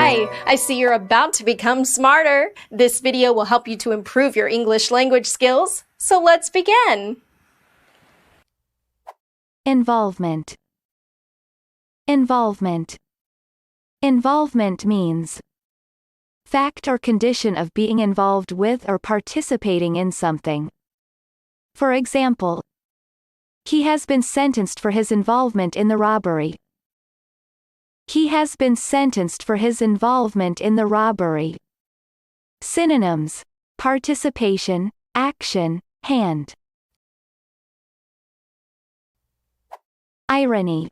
Hi! I see you're about to become smarter. This video will help you to improve your English language skills. So let's begin. Involvement. Involvement. Involvement means fact or condition of being involved with or participating in something. For example, he has been sentenced for his involvement in the robbery. He has been sentenced for his involvement in the robbery. Synonyms: participation, action, hand. Irony.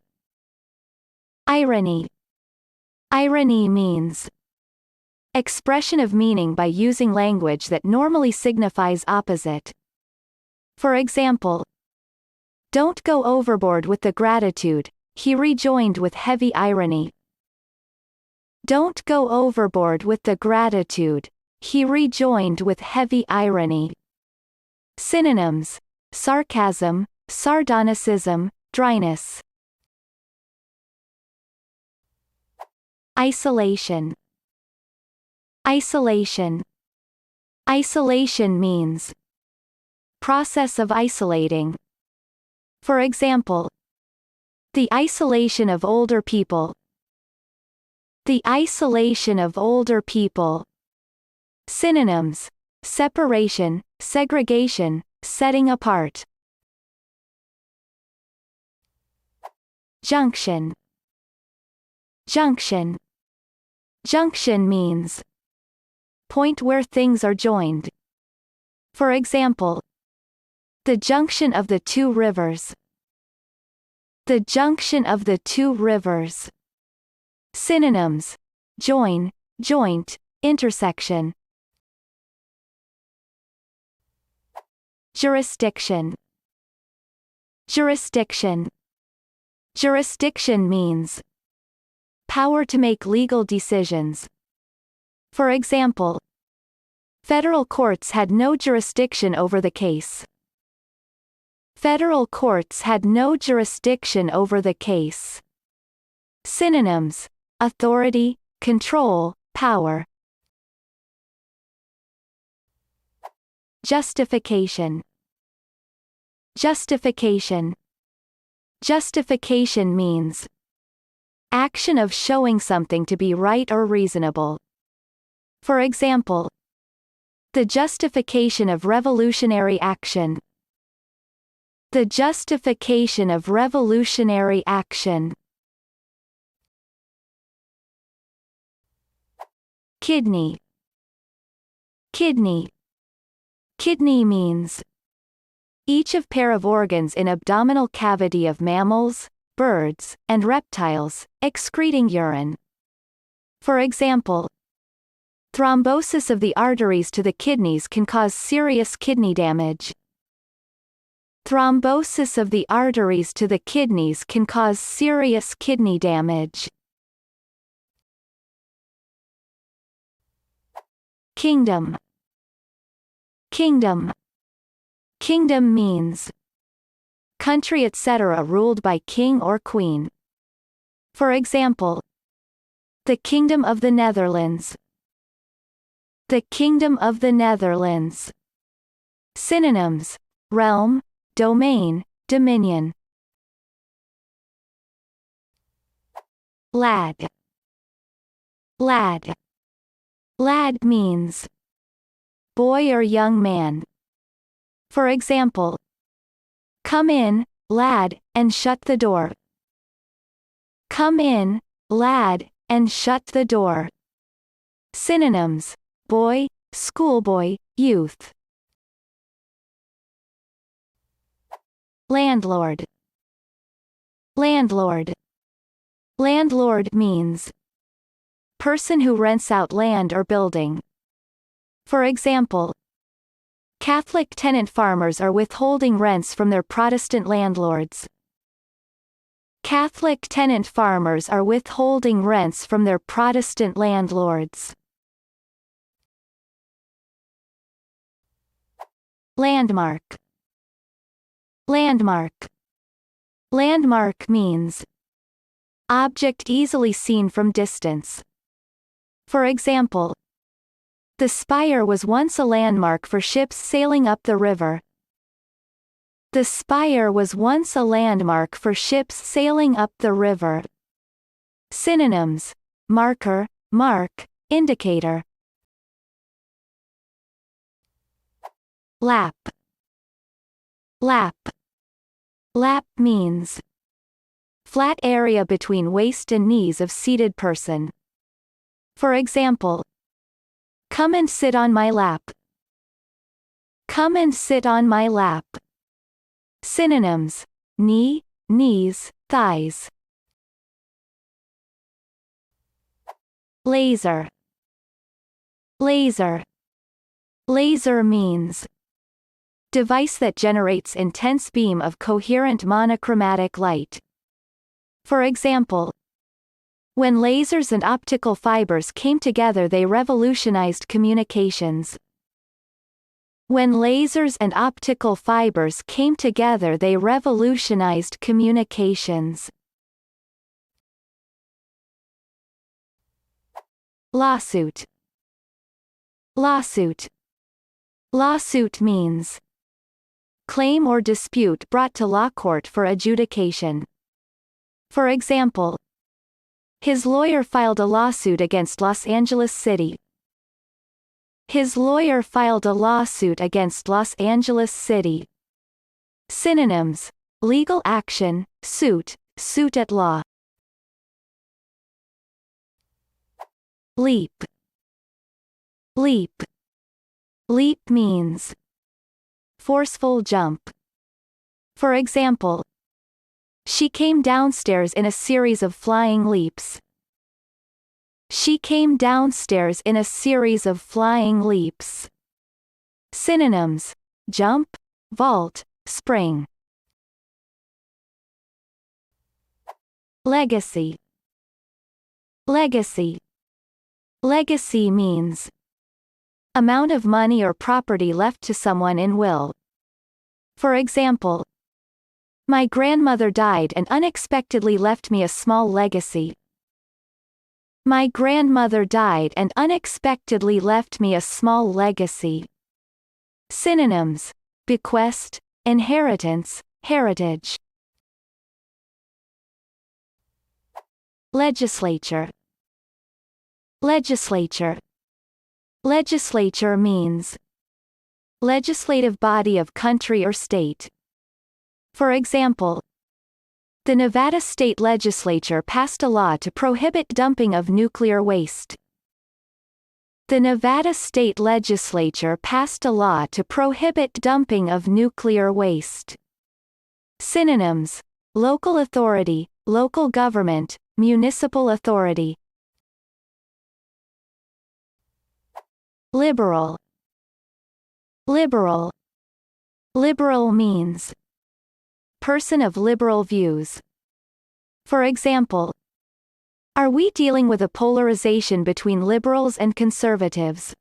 Irony. Irony means expression of meaning by using language that normally signifies opposite. For example, don't go overboard with the gratitude, he rejoined with heavy irony. Don't go overboard with the gratitude, he rejoined with heavy irony. Synonyms: sarcasm, sardonicism, dryness. Isolation. Isolation. Isolation means process of isolating. For example, the isolation of older people. The isolation of older people. Synonyms: separation, segregation, setting apart. Junction. Junction. Junction means point where things are joined. For example, the junction of the two rivers. The junction of the two rivers. Synonyms: join, joint, intersection. Jurisdiction. Jurisdiction. Jurisdiction means power to make legal decisions. For example, federal courts had no jurisdiction over the case. Federal courts had no jurisdiction over the case. Synonyms: authority, control, power. Justification. Justification. Justification means action of showing something to be right or reasonable. For example, the justification of revolutionary action. The justification of revolutionary action. Kidney. Kidney. Kidney means each of pair of organs in abdominal cavity of mammals, birds, and reptiles, excreting urine. For example, thrombosis of the arteries to the kidneys can cause serious kidney damage. Thrombosis of the arteries to the kidneys can cause serious kidney damage. Kingdom. Kingdom. Kingdom means country etc. ruled by king or queen. For example, the Kingdom of the Netherlands. The Kingdom of the Netherlands. Synonyms: realm, domain, dominion. Lad. Lad. Lad means boy or young man. For example, come in, lad, and shut the door. Come in, lad, and shut the door. Synonyms: boy, schoolboy, youth. Landlord. Landlord. Landlord means person who rents out land or building. For example, Catholic tenant farmers are withholding rents from their Protestant landlords. Catholic tenant farmers are withholding rents from their Protestant landlords. Landmark. Landmark. Landmark means object easily seen from distance. For example, the spire was once a landmark for ships sailing up the river. The spire was once a landmark for ships sailing up the river. Synonyms: marker, mark, indicator. Lap. Lap. Lap means flat area between waist and knees of seated person. For example, come and sit on my lap. Come and sit on my lap. Synonyms: knee, knees, thighs. Laser. Laser. Laser means device that generates intense beam of coherent monochromatic light. For example, when lasers and optical fibers came together, they revolutionized communications. When lasers and optical fibers came together, they revolutionized communications. Lawsuit. Lawsuit. Lawsuit means claim or dispute brought to law court for adjudication. For example, his lawyer filed a lawsuit against Los Angeles City. His lawyer filed a lawsuit against Los Angeles City. Synonyms: legal action, suit, suit at law. Leap. Leap. Leap means forceful jump. For example, she came downstairs in a series of flying leaps. She came downstairs in a series of flying leaps. Synonyms: jump, vault, spring. Legacy. Legacy. Legacy means amount of money or property left to someone in will. For example, my grandmother died and unexpectedly left me a small legacy. My grandmother died and unexpectedly left me a small legacy. Synonyms: bequest, inheritance, heritage. Legislature. Legislature. Legislature means legislative body of country or state. For example, the Nevada state legislature passed a law to prohibit dumping of nuclear waste. The Nevada state legislature passed a law to prohibit dumping of nuclear waste. Synonyms: local authority, local government, municipal authority. Liberal. Liberal. Liberal means person of liberal views. For example, are we dealing with a polarization between liberals and conservatives?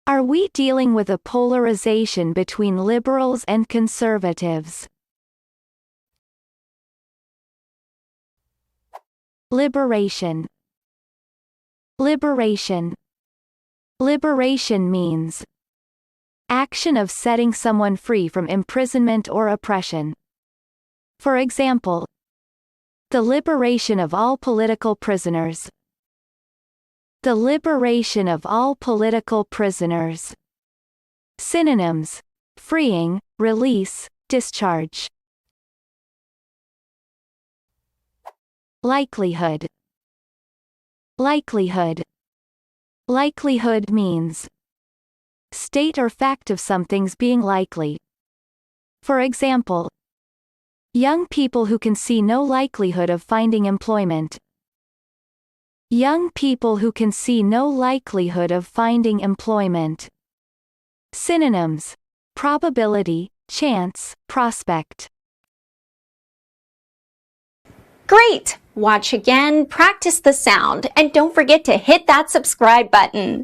Are we dealing with a polarization between liberals and conservatives? Liberation. Liberation. Liberation means action of setting someone free from imprisonment or oppression. For example, the liberation of all political prisoners. The liberation of all political prisoners. Synonyms: freeing, release, discharge. Likelihood. Likelihood. Likelihood means state or fact of something's being likely. For example, young people who can see no likelihood of finding employment. Young people who can see no likelihood of finding employment. Synonyms: probability, chance, prospect. Great! Watch again, practice the sound, and don't forget to hit that subscribe button.